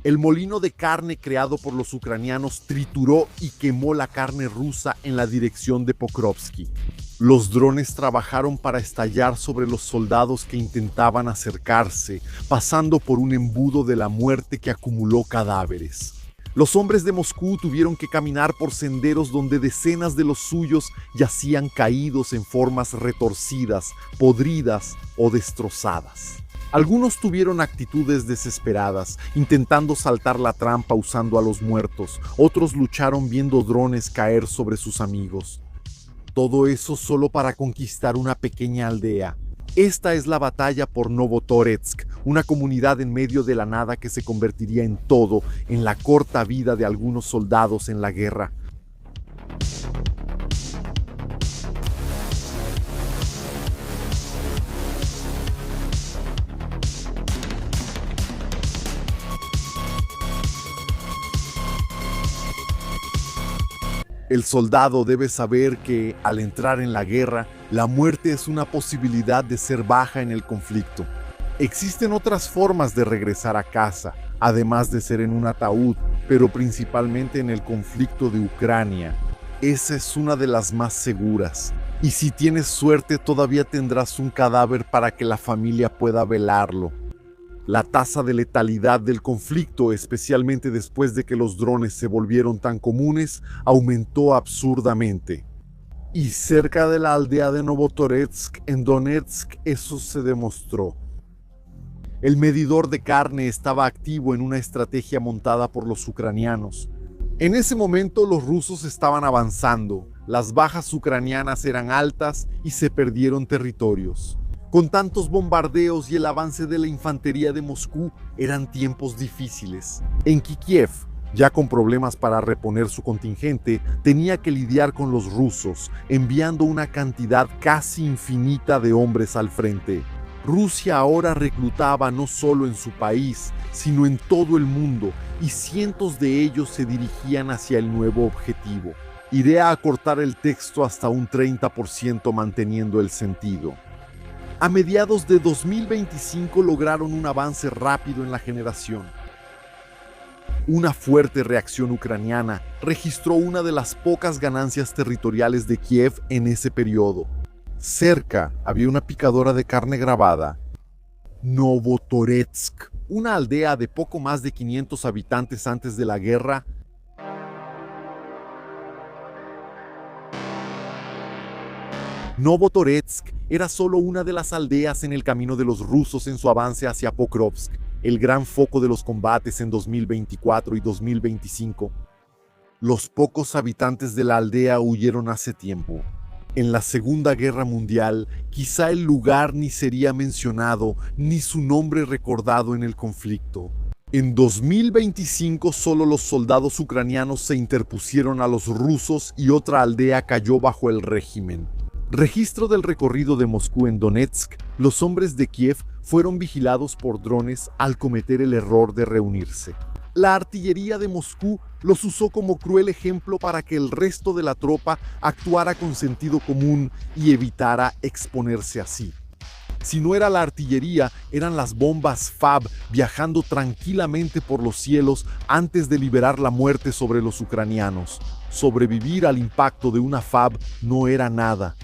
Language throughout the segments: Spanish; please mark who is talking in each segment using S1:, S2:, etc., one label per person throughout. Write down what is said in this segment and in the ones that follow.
S1: El molino de carne creado por los ucranianos trituró y quemó la carne rusa en la dirección de Pokrovsky. Los drones trabajaron para estallar sobre los soldados que intentaban acercarse, pasando por un embudo de la muerte que acumuló cadáveres. Los hombres de Moscú tuvieron que caminar por senderos donde decenas de los suyos yacían caídos en formas retorcidas, podridas o destrozadas. Algunos tuvieron actitudes desesperadas, intentando saltar la trampa usando a los muertos. Otros lucharon viendo drones caer sobre sus amigos. Todo eso solo para conquistar una pequeña aldea. Esta es la batalla por Novotoretsk, una comunidad en medio de la nada que se convertiría en todo en la corta vida de algunos soldados en la guerra. El soldado debe saber que, al entrar en la guerra, la muerte es una posibilidad de ser baja en el conflicto. Existen otras formas de regresar a casa, además de ser en un ataúd, pero principalmente en el conflicto de Ucrania. Esa es una de las más seguras. Y si tienes suerte, todavía tendrás un cadáver para que la familia pueda velarlo. La tasa de letalidad del conflicto, especialmente después de que los drones se volvieron tan comunes, aumentó absurdamente. Y cerca de la aldea de Novotoretsk, en Donetsk, eso se demostró. El medidor de carne estaba activo en una estrategia montada por los ucranianos. En ese momento los rusos estaban avanzando, las bajas ucranianas eran altas y se perdieron territorios. Con tantos bombardeos y el avance de la infantería de Moscú, eran tiempos difíciles. En Kiev, ya con problemas para reponer su contingente, tenía que lidiar con los rusos, enviando una cantidad casi infinita de hombres al frente. Rusia ahora reclutaba no solo en su país, sino en todo el mundo, y cientos de ellos se dirigían hacia el nuevo objetivo. Iré a acortar el texto hasta un 30% manteniendo el sentido. A mediados de 2025 lograron un avance rápido en la generación. Una fuerte reacción ucraniana registró una de las pocas ganancias territoriales de Kiev en ese periodo. Cerca había una picadora de carne grabada, Novotoretsk, una aldea de poco más de 500 habitantes antes de la guerra. Novotoretsk era solo una de las aldeas en el camino de los rusos en su avance hacia Pokrovsk, el gran foco de los combates en 2024 y 2025. Los pocos habitantes de la aldea huyeron hace tiempo. En la Segunda Guerra Mundial, quizá el lugar ni sería mencionado, ni su nombre recordado en el conflicto. En 2025 solo los soldados ucranianos se interpusieron a los rusos y otra aldea cayó bajo el régimen. Registro del recorrido de Moscú en Donetsk, los hombres de Kiev fueron vigilados por drones al cometer el error de reunirse. La artillería de Moscú los usó como cruel ejemplo para que el resto de la tropa actuara con sentido común y evitara exponerse así. Si no era la artillería, eran las bombas FAB viajando tranquilamente por los cielos antes de liberar la muerte sobre los ucranianos. Sobrevivir al impacto de una FAB no era nada.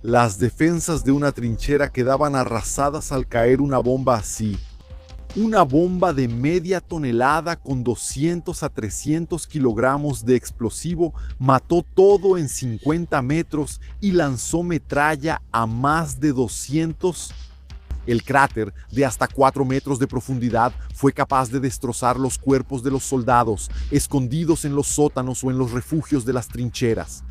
S1: Las defensas de una trinchera quedaban arrasadas al caer una bomba así. Una bomba de media tonelada con 200 a 300 kilogramos de explosivo mató todo en 50 metros y lanzó metralla a más de 200. El cráter, de hasta 4 metros de profundidad, fue capaz de destrozar los cuerpos de los soldados, escondidos en los sótanos o en los refugios de las trincheras.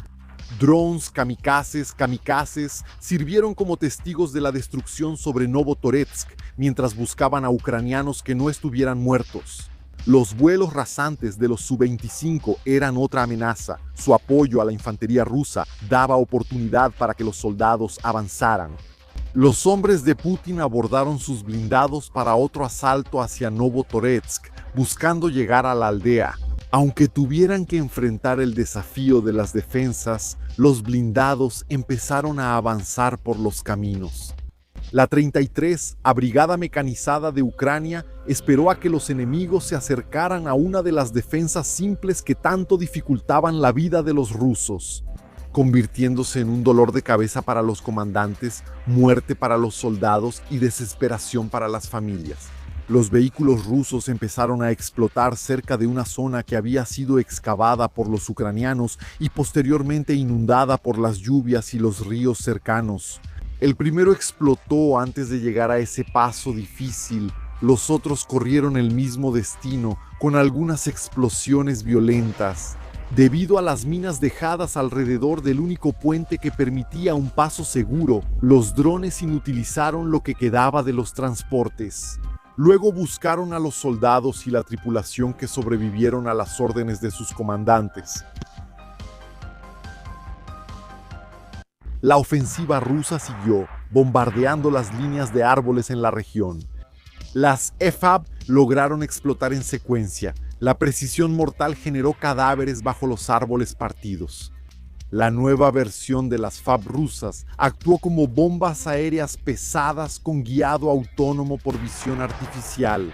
S1: Drones kamikazes sirvieron como testigos de la destrucción sobre Novotoretsk mientras buscaban a ucranianos que no estuvieran muertos. Los vuelos rasantes de los Su-25 eran otra amenaza. Su apoyo a la infantería rusa daba oportunidad para que los soldados avanzaran. Los hombres de Putin abordaron sus blindados para otro asalto hacia Novotoretsk, buscando llegar a la aldea. Aunque tuvieran que enfrentar el desafío de las defensas, los blindados empezaron a avanzar por los caminos. La 33, Brigada Mecanizada de Ucrania, esperó a que los enemigos se acercaran a una de las defensas simples que tanto dificultaban la vida de los rusos, convirtiéndose en un dolor de cabeza para los comandantes, muerte para los soldados y desesperación para las familias. Los vehículos rusos empezaron a explotar cerca de una zona que había sido excavada por los ucranianos y posteriormente inundada por las lluvias y los ríos cercanos. El primero explotó antes de llegar a ese paso difícil. Los otros corrieron el mismo destino, con algunas explosiones violentas. Debido a las minas dejadas alrededor del único puente que permitía un paso seguro, los drones inutilizaron lo que quedaba de los transportes. Luego buscaron a los soldados y la tripulación que sobrevivieron a las órdenes de sus comandantes. La ofensiva rusa siguió, bombardeando las líneas de árboles en la región. Las FAB lograron explotar en secuencia. La precisión mortal generó cadáveres bajo los árboles partidos. La nueva versión de las FAB rusas actuó como bombas aéreas pesadas con guiado autónomo por visión artificial.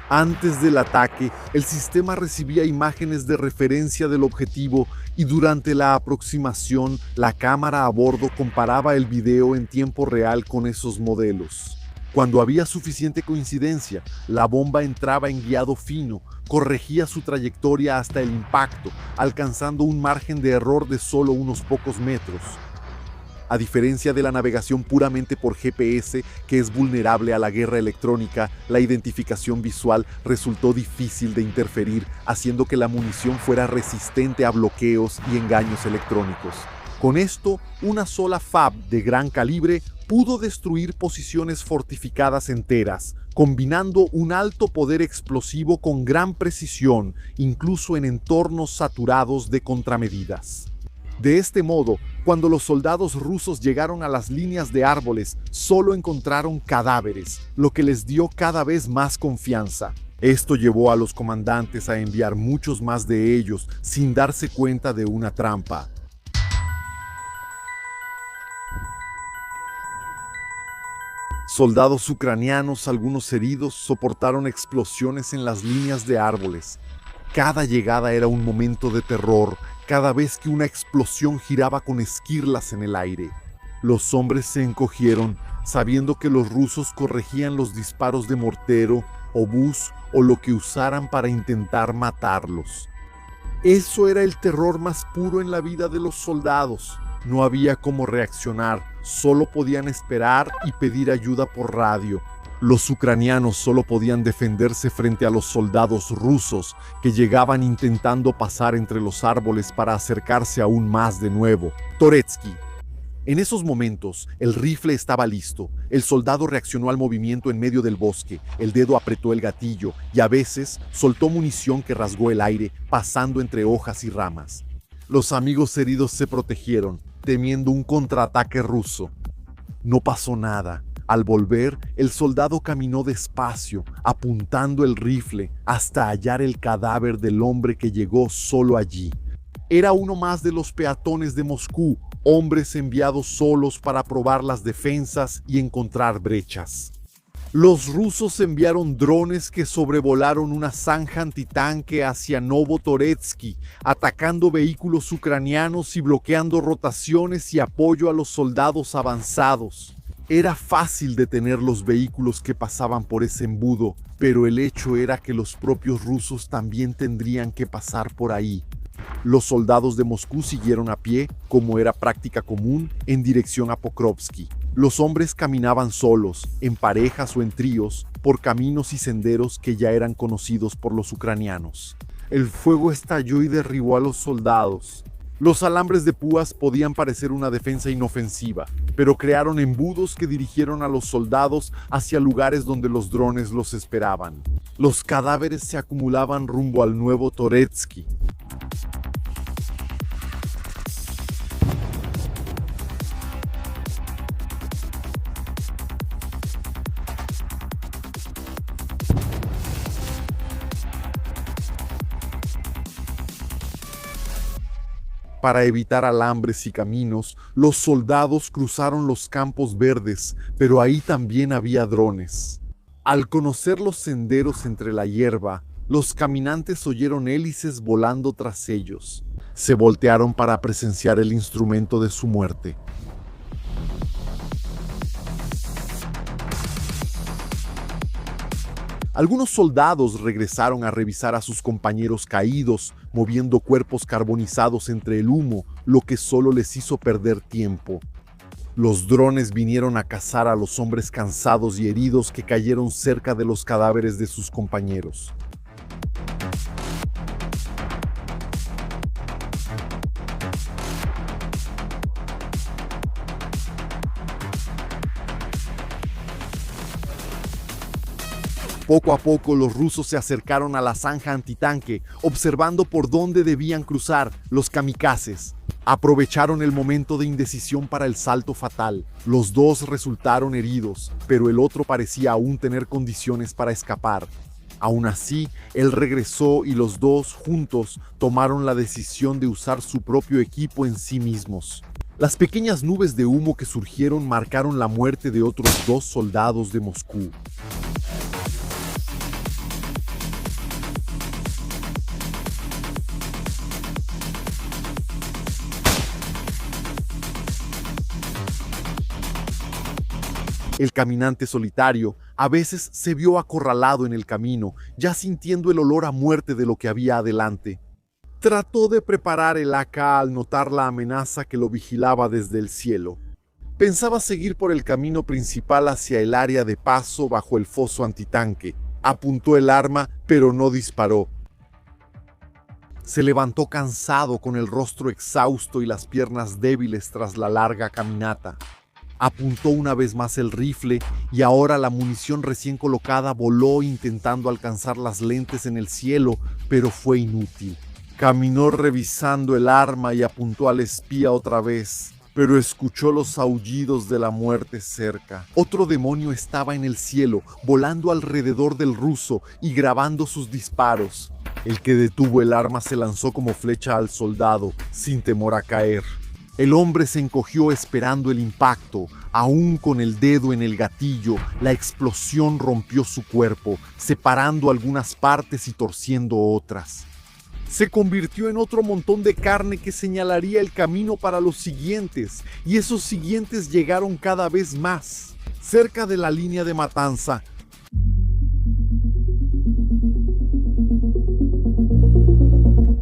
S1: Antes del ataque, el sistema recibía imágenes de referencia del objetivo y durante la aproximación, la cámara a bordo comparaba el video en tiempo real con esos modelos. Cuando había suficiente coincidencia, la bomba entraba en guiado fino, corregía su trayectoria hasta el impacto, alcanzando un margen de error de solo unos pocos metros. A diferencia de la navegación puramente por GPS, que es vulnerable a la guerra electrónica, la identificación visual resultó difícil de interferir, haciendo que la munición fuera resistente a bloqueos y engaños electrónicos. Con esto, una sola FAB de gran calibre pudo destruir posiciones fortificadas enteras, combinando un alto poder explosivo con gran precisión, incluso en entornos saturados de contramedidas. De este modo, cuando los soldados rusos llegaron a las líneas de árboles, solo encontraron cadáveres, lo que les dio cada vez más confianza. Esto llevó a los comandantes a enviar muchos más de ellos, sin darse cuenta de una trampa. Soldados ucranianos, algunos heridos, soportaron explosiones en las líneas de árboles. Cada llegada era un momento de terror, cada vez que una explosión giraba con esquirlas en el aire. Los hombres se encogieron, sabiendo que los rusos corregían los disparos de mortero, obús o lo que usaran para intentar matarlos. Eso era el terror más puro en la vida de los soldados. No había cómo reaccionar, solo podían esperar y pedir ayuda por radio. Los ucranianos solo podían defenderse frente a los soldados rusos que llegaban intentando pasar entre los árboles para acercarse aún más de nuevo. Toretsky. En esos momentos, el rifle estaba listo. El soldado reaccionó al movimiento en medio del bosque. El dedo apretó el gatillo y a veces soltó munición que rasgó el aire, pasando entre hojas y ramas. Los amigos heridos se protegieron, temiendo un contraataque ruso. No pasó nada. Al volver, el soldado caminó despacio, apuntando el rifle hasta hallar el cadáver del hombre que llegó solo allí. Era uno más de los peatones de Moscú, hombres enviados solos para probar las defensas y encontrar brechas. Los rusos enviaron drones que sobrevolaron una zanja antitanque hacia Novotoretsky, atacando vehículos ucranianos y bloqueando rotaciones y apoyo a los soldados avanzados. Era fácil detener los vehículos que pasaban por ese embudo, pero el hecho era que los propios rusos también tendrían que pasar por ahí. Los soldados de Moscú siguieron a pie, como era práctica común, en dirección a Pokrovsky. Los hombres caminaban solos, en parejas o en tríos, por caminos y senderos que ya eran conocidos por los ucranianos. El fuego estalló y derribó a los soldados. Los alambres de púas podían parecer una defensa inofensiva, pero crearon embudos que dirigieron a los soldados hacia lugares donde los drones los esperaban. Los cadáveres se acumulaban rumbo al nuevo Toretsky. Para evitar alambres y caminos, los soldados cruzaron los campos verdes, pero ahí también había drones. Al conocer los senderos entre la hierba, los caminantes oyeron hélices volando tras ellos. Se voltearon para presenciar el instrumento de su muerte. Algunos soldados regresaron a revisar a sus compañeros caídos, moviendo cuerpos carbonizados entre el humo, lo que solo les hizo perder tiempo. Los drones vinieron a cazar a los hombres cansados y heridos que cayeron cerca de los cadáveres de sus compañeros. Poco a poco los rusos se acercaron a la zanja antitanque, observando por dónde debían cruzar los kamikazes. Aprovecharon el momento de indecisión para el salto fatal. Los dos resultaron heridos, pero el otro parecía aún tener condiciones para escapar. Aún así, él regresó y los dos juntos tomaron la decisión de usar su propio equipo en sí mismos. Las pequeñas nubes de humo que surgieron marcaron la muerte de otros 2 soldados de Moscú. El caminante solitario a veces se vio acorralado en el camino, ya sintiendo el olor a muerte de lo que había adelante. Trató de preparar el AK al notar la amenaza que lo vigilaba desde el cielo. Pensaba seguir por el camino principal hacia el área de paso bajo el foso antitanque. Apuntó el arma, pero no disparó. Se levantó cansado, con el rostro exhausto y las piernas débiles tras la larga caminata. Apuntó una vez más el rifle y ahora la munición recién colocada voló intentando alcanzar las lentes en el cielo, pero fue inútil. Caminó revisando el arma y apuntó al espía otra vez, pero escuchó los aullidos de la muerte cerca. Otro demonio estaba en el cielo, volando alrededor del ruso y grabando sus disparos. El que detuvo el arma se lanzó como flecha al soldado, sin temor a caer. El hombre se encogió esperando el impacto. Aún con el dedo en el gatillo, la explosión rompió su cuerpo, separando algunas partes y torciendo otras. Se convirtió en otro montón de carne que señalaría el camino para los siguientes, y esos siguientes llegaron cada vez más. Cerca de la línea de matanza,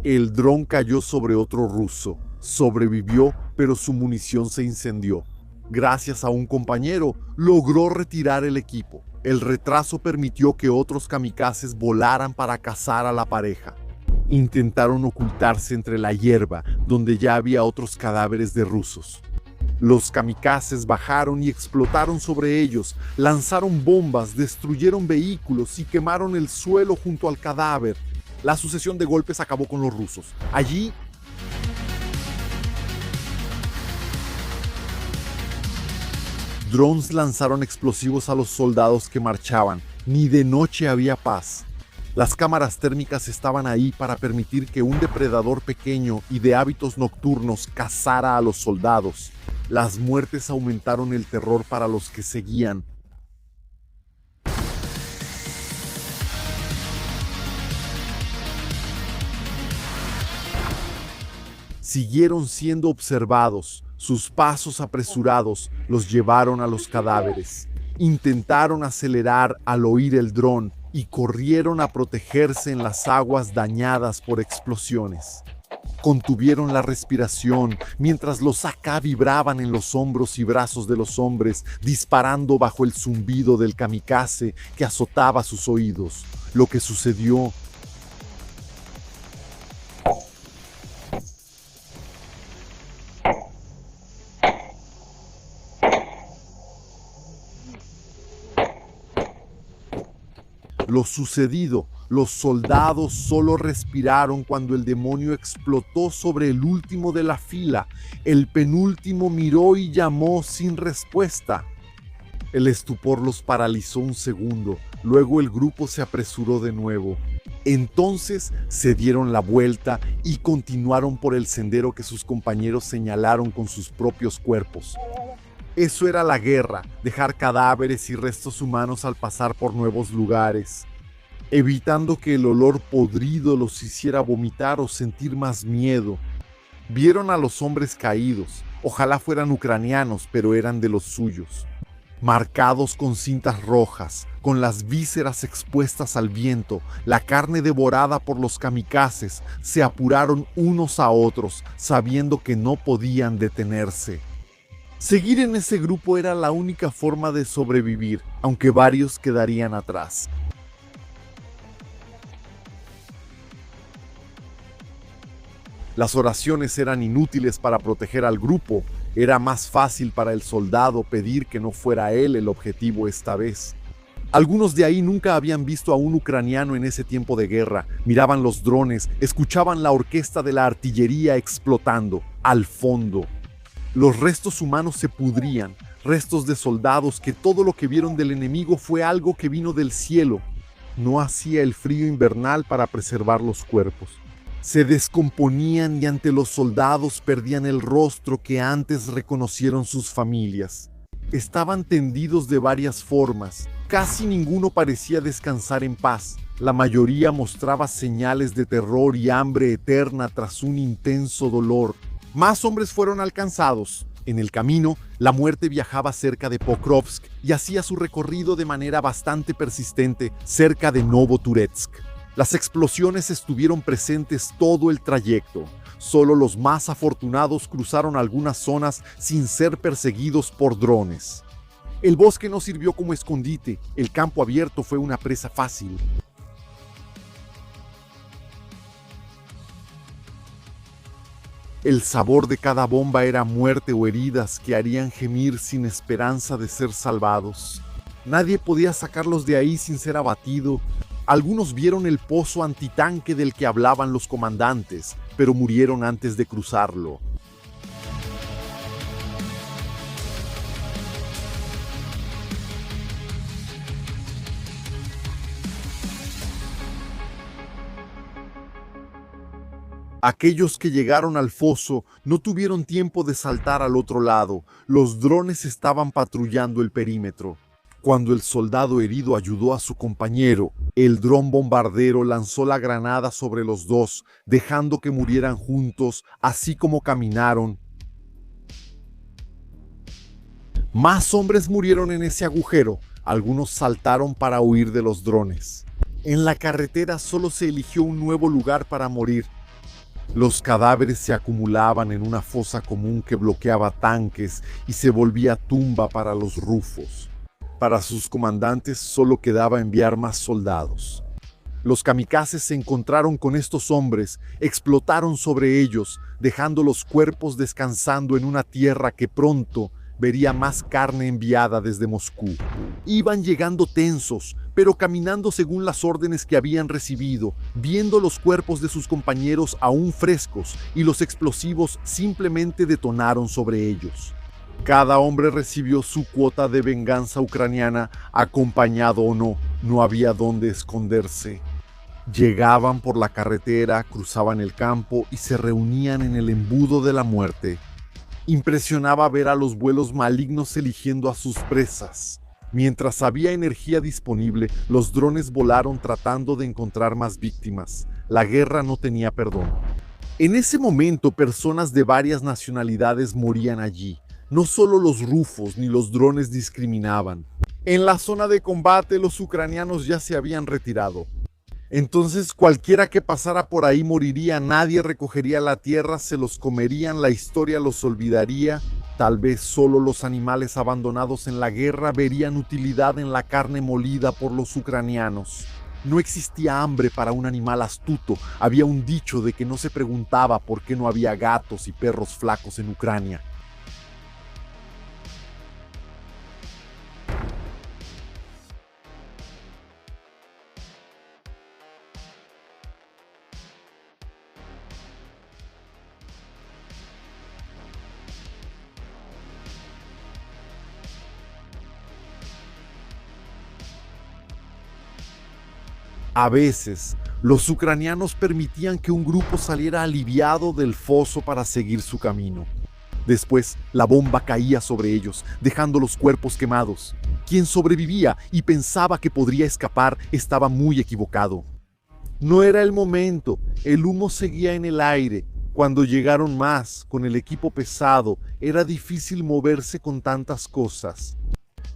S1: el dron cayó sobre otro ruso. Sobrevivió, pero su munición se incendió. Gracias a un compañero, logró retirar el equipo. El retraso permitió que otros kamikazes volaran para cazar a la pareja. Intentaron ocultarse entre la hierba, donde ya había otros cadáveres de rusos. Los kamikazes bajaron y explotaron sobre ellos, lanzaron bombas, destruyeron vehículos y quemaron el suelo junto al cadáver. La sucesión de golpes acabó con los rusos. Allí, drones lanzaron explosivos a los soldados que marchaban. Ni de noche había paz. Las cámaras térmicas estaban ahí para permitir que un depredador pequeño y de hábitos nocturnos cazara a los soldados. Las muertes aumentaron el terror para los que seguían. Siguieron siendo observados. Sus pasos apresurados los llevaron a los cadáveres. Intentaron acelerar al oír el dron y corrieron a protegerse en las aguas dañadas por explosiones. Contuvieron la respiración mientras los AK vibraban en los hombros y brazos de los hombres, disparando bajo el zumbido del kamikaze que azotaba sus oídos. Lo que sucedió Lo sucedido, los soldados solo respiraron cuando el demonio explotó sobre el último de la fila. El penúltimo miró y llamó sin respuesta. El estupor los paralizó un segundo, luego el grupo se apresuró de nuevo. Entonces se dieron la vuelta y continuaron por el sendero que sus compañeros señalaron con sus propios cuerpos. Eso era la guerra, dejar cadáveres y restos humanos al pasar por nuevos lugares, evitando que el olor podrido los hiciera vomitar o sentir más miedo. Vieron a los hombres caídos, ojalá fueran ucranianos, pero eran de los suyos, marcados con cintas rojas, con las vísceras expuestas al viento, la carne devorada por los kamikazes. Se apuraron unos a otros, sabiendo que no podían detenerse. Seguir en ese grupo era la única forma de sobrevivir, aunque varios quedarían atrás. Las oraciones eran inútiles para proteger al grupo. Era más fácil para el soldado pedir que no fuera él el objetivo esta vez. Algunos de ahí nunca habían visto a un ucraniano en ese tiempo de guerra. Miraban los drones, escuchaban la orquesta de la artillería explotando, al fondo. Los restos humanos se pudrían, restos de soldados que todo lo que vieron del enemigo fue algo que vino del cielo. No hacía el frío invernal para preservar los cuerpos. Se descomponían y ante los soldados perdían el rostro que antes reconocieron sus familias. Estaban tendidos de varias formas. Casi ninguno parecía descansar en paz. La mayoría mostraba señales de terror y hambre eterna tras un intenso dolor. Más hombres fueron alcanzados. En el camino, la muerte viajaba cerca de Pokrovsk y hacía su recorrido de manera bastante persistente cerca de Novoturetsk. Las explosiones estuvieron presentes todo el trayecto. Solo los más afortunados cruzaron algunas zonas sin ser perseguidos por drones. El bosque no sirvió como escondite, el campo abierto fue una presa fácil. El sabor de cada bomba era muerte o heridas que harían gemir sin esperanza de ser salvados. Nadie podía sacarlos de ahí sin ser abatido. Algunos vieron el pozo antitanque del que hablaban los comandantes, pero murieron antes de cruzarlo. Aquellos que llegaron al foso no tuvieron tiempo de saltar al otro lado. Los drones estaban patrullando el perímetro. Cuando el soldado herido ayudó a su compañero, el dron bombardero lanzó la granada sobre los dos, dejando que murieran juntos, así como caminaron. Más hombres murieron en ese agujero. Algunos saltaron para huir de los drones. En la carretera solo se eligió un nuevo lugar para morir. Los cadáveres se acumulaban en una fosa común que bloqueaba tanques y se volvía tumba para los rufos. Para sus comandantes solo quedaba enviar más soldados. Los kamikazes se encontraron con estos hombres, explotaron sobre ellos, dejando los cuerpos descansando en una tierra que pronto vería más carne enviada desde Moscú. Iban llegando tensos, pero caminando según las órdenes que habían recibido, viendo los cuerpos de sus compañeros aún frescos y los explosivos simplemente detonaron sobre ellos. Cada hombre recibió su cuota de venganza ucraniana, acompañado o no, no había dónde esconderse. Llegaban por la carretera, cruzaban el campo y se reunían en el embudo de la muerte. Impresionaba ver a los vuelos malignos eligiendo a sus presas. Mientras había energía disponible, los drones volaron tratando de encontrar más víctimas. La guerra no tenía perdón. En ese momento, personas de varias nacionalidades morían allí. No solo los rufos ni los drones discriminaban. En la zona de combate, los ucranianos ya se habían retirado. Entonces cualquiera que pasara por ahí moriría, nadie recogería la tierra, se los comerían, la historia los olvidaría. Tal vez solo los animales abandonados en la guerra verían utilidad en la carne molida por los ucranianos. No existía hambre para un animal astuto. Había un dicho de que no se preguntaba por qué no había gatos y perros flacos en Ucrania. A veces, Los ucranianos permitían que un grupo saliera aliviado del foso para seguir su camino. Después, la bomba caía sobre ellos, dejando los cuerpos quemados. Quien sobrevivía y pensaba que podría escapar estaba muy equivocado. No era el momento, el humo seguía en el aire. Cuando llegaron más, con el equipo pesado, era difícil moverse con tantas cosas.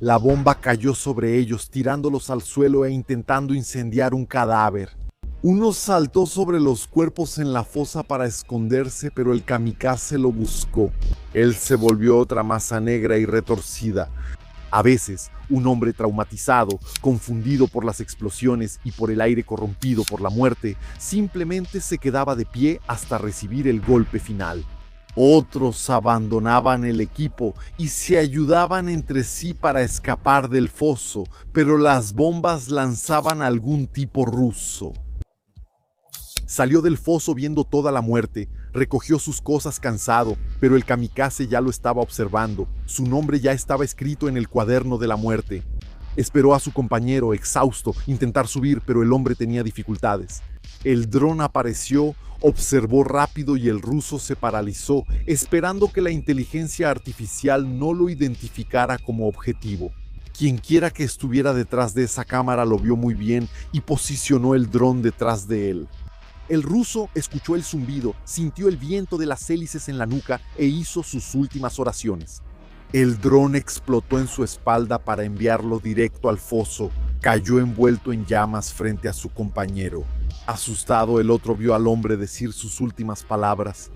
S1: La bomba cayó sobre ellos, tirándolos al suelo e intentando incendiar un cadáver. Uno saltó sobre los cuerpos en la fosa para esconderse, pero el kamikaze lo buscó. Él se volvió otra masa negra y retorcida. A veces, un hombre traumatizado, confundido por las explosiones y por el aire corrompido por la muerte, simplemente se quedaba de pie hasta recibir el golpe final. Otros abandonaban el equipo y se ayudaban entre sí para escapar del foso, pero las bombas lanzaban a algún tipo ruso. Salió del foso viendo toda la muerte, recogió sus cosas cansado, pero el kamikaze ya lo estaba observando. Su nombre ya estaba escrito en el cuaderno de la muerte. Esperó a su compañero, exhausto, intentar subir, pero el hombre tenía dificultades. El dron apareció, observó rápido y el ruso se paralizó, esperando que la inteligencia artificial no lo identificara como objetivo. Quienquiera que estuviera detrás de esa cámara lo vio muy bien y posicionó el dron detrás de él. El ruso escuchó el zumbido, sintió el viento de las hélices en la nuca e hizo sus últimas oraciones. El dron explotó en su espalda para enviarlo directo al foso. Cayó envuelto en llamas frente a su compañero. Asustado, el otro vio al hombre decir sus últimas palabras.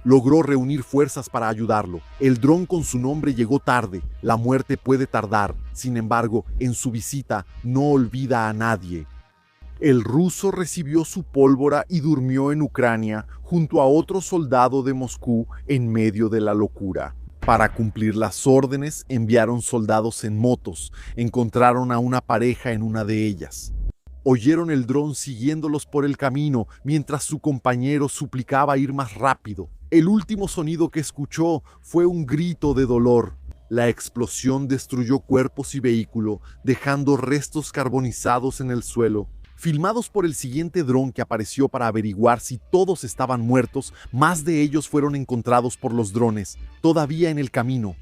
S1: Logró reunir fuerzas para ayudarlo. El dron con su nombre llegó tarde. La muerte puede tardar. Sin embargo, en su visita no olvida a nadie. El ruso recibió su pólvora y durmió en Ucrania junto a otro soldado de Moscú en medio de la locura. Para cumplir las órdenes, enviaron soldados en motos. Encontraron a una pareja en una de ellas. Oyeron el dron siguiéndolos por el camino mientras su compañero suplicaba ir más rápido. El último sonido que escuchó fue un grito de dolor. La explosión destruyó cuerpos y vehículo, dejando restos carbonizados en el suelo. Filmados por el siguiente dron que apareció para averiguar si todos estaban muertos, más de ellos fueron encontrados por los drones, todavía en el camino.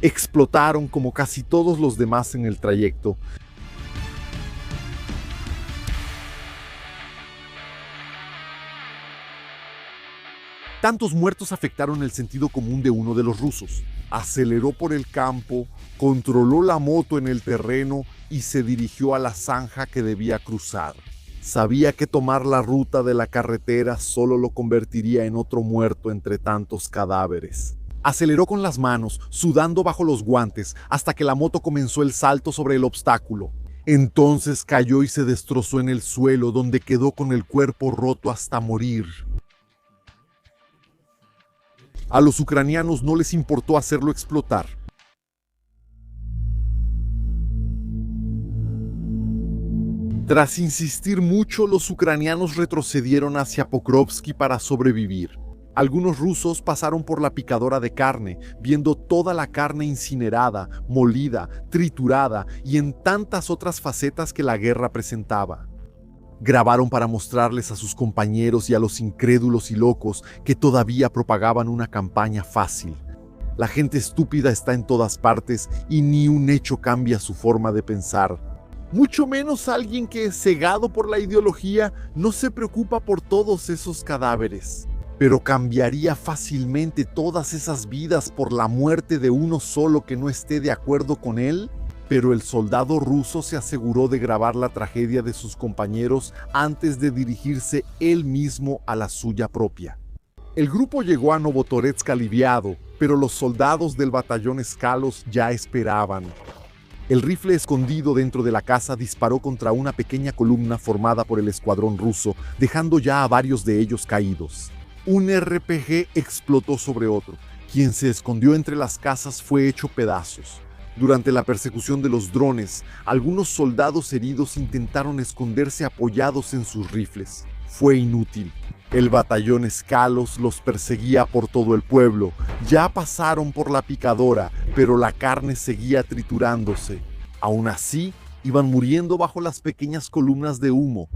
S1: Explotaron como casi todos los demás en el trayecto. Tantos muertos afectaron el sentido común de uno de los rusos. Aceleró por el campo, controló la moto en el terreno y se dirigió a la zanja que debía cruzar. Sabía que tomar la ruta de la carretera solo lo convertiría en otro muerto entre tantos cadáveres. Aceleró con las manos, sudando bajo los guantes, hasta que la moto comenzó el salto sobre el obstáculo. Entonces cayó y se destrozó en el suelo, donde quedó con el cuerpo roto hasta morir. A los ucranianos no les importó hacerlo explotar. Tras insistir mucho, los ucranianos retrocedieron hacia Pokrovsky para sobrevivir. Algunos rusos pasaron por la picadora de carne, viendo toda la carne incinerada, molida, triturada y en tantas otras facetas que la guerra presentaba. Grabaron para mostrarles a sus compañeros y a los incrédulos y locos que todavía propagaban una campaña fácil. La gente estúpida está en todas partes y ni un hecho cambia su forma de pensar. Mucho menos alguien que, cegado por la ideología, no se preocupa por todos esos cadáveres. Pero cambiaría fácilmente todas esas vidas por la muerte de uno solo que no esté de acuerdo con él. Pero el soldado ruso se aseguró de grabar la tragedia de sus compañeros antes de dirigirse él mismo a la suya propia. El grupo llegó a Novotorezhsk aliviado, pero los soldados del batallón Skalos ya esperaban. El rifle escondido dentro de la casa disparó contra una pequeña columna formada por el escuadrón ruso, dejando ya a varios de ellos caídos. Un RPG explotó sobre otro. Quien se escondió entre las casas fue hecho pedazos. Durante la persecución de los drones, algunos soldados heridos intentaron esconderse apoyados en sus rifles. Fue inútil. El batallón Skalos los perseguía por todo el pueblo. Ya pasaron por la picadora, pero la carne seguía triturándose. Aún así, Iban muriendo bajo las pequeñas columnas de humo.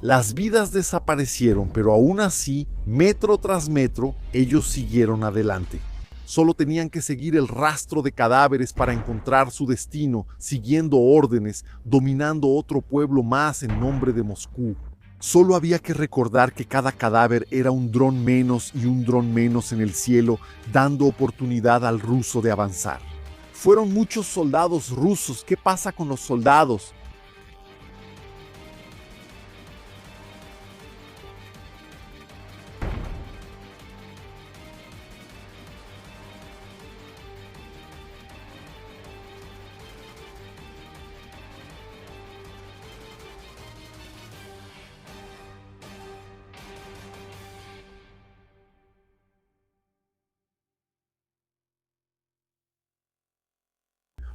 S1: Las vidas desaparecieron, pero aún así, metro tras metro, ellos siguieron adelante. Solo tenían que seguir el rastro de cadáveres para encontrar su destino, siguiendo órdenes, dominando otro pueblo más en nombre de Moscú. Solo había que recordar que cada cadáver era un dron menos y un dron menos en el cielo, dando oportunidad al ruso de avanzar. Fueron muchos soldados rusos. ¿Qué pasa con los soldados?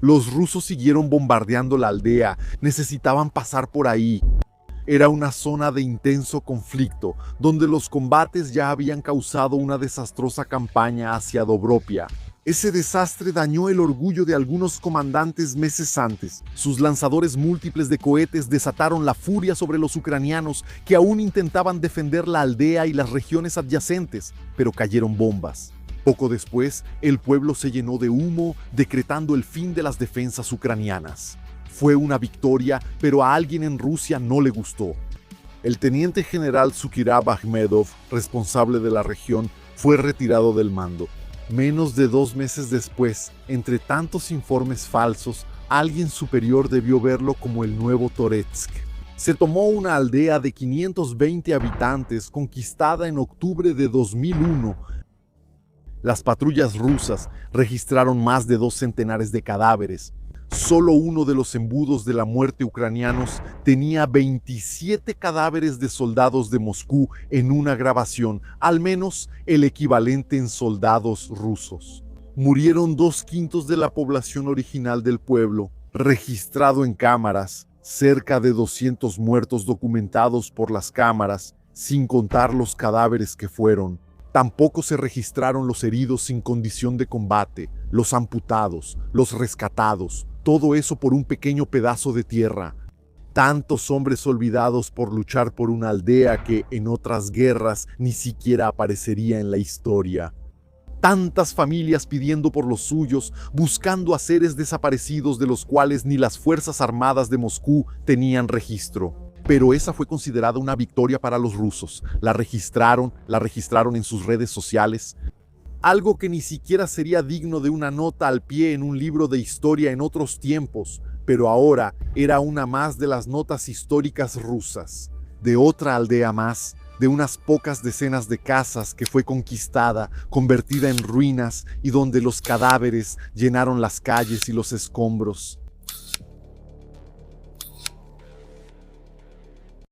S1: Los rusos siguieron bombardeando la aldea. Necesitaban pasar por ahí. Era una zona de intenso conflicto, donde los combates ya habían causado una desastrosa campaña hacia Dobropia. Ese desastre dañó el orgullo de algunos comandantes meses antes. Sus lanzadores múltiples de cohetes desataron la furia sobre los ucranianos que aún intentaban defender la aldea y las regiones adyacentes, pero cayeron bombas. Poco después, el pueblo se llenó de humo, decretando el fin de las defensas ucranianas. Fue una victoria, pero a alguien en Rusia no le gustó. El teniente general Zukirab Akhmedov, responsable de la región, fue retirado del mando. Menos de 2 meses después, entre tantos informes falsos, alguien superior debió verlo como el nuevo Toretsk. Se tomó una aldea de 520 habitantes conquistada en octubre de 2001. Las patrullas rusas registraron más de 2 centenares de cadáveres. Solo uno de los embudos de la muerte ucranianos tenía 27 cadáveres de soldados de Moscú en una grabación, al menos el equivalente en soldados rusos. Murieron 2/5 de la población original del pueblo, registrado en cámaras, cerca de 200 muertos documentados por las cámaras, sin contar los cadáveres que fueron. Tampoco se registraron los heridos sin condición de combate, los amputados, los rescatados, todo eso por un pequeño pedazo de tierra. Tantos hombres olvidados por luchar por una aldea que en otras guerras ni siquiera aparecería en la historia. Tantas familias pidiendo por los suyos, buscando a seres desaparecidos de los cuales ni las Fuerzas Armadas de Moscú tenían registro. Pero esa fue considerada una victoria para los rusos. La registraron en sus redes sociales. Algo que ni siquiera sería digno de una nota al pie en un libro de historia en otros tiempos, pero ahora era una más de las notas históricas rusas. De otra aldea más, de unas pocas decenas de casas que fue conquistada, convertida en ruinas y donde los cadáveres llenaron las calles y los escombros.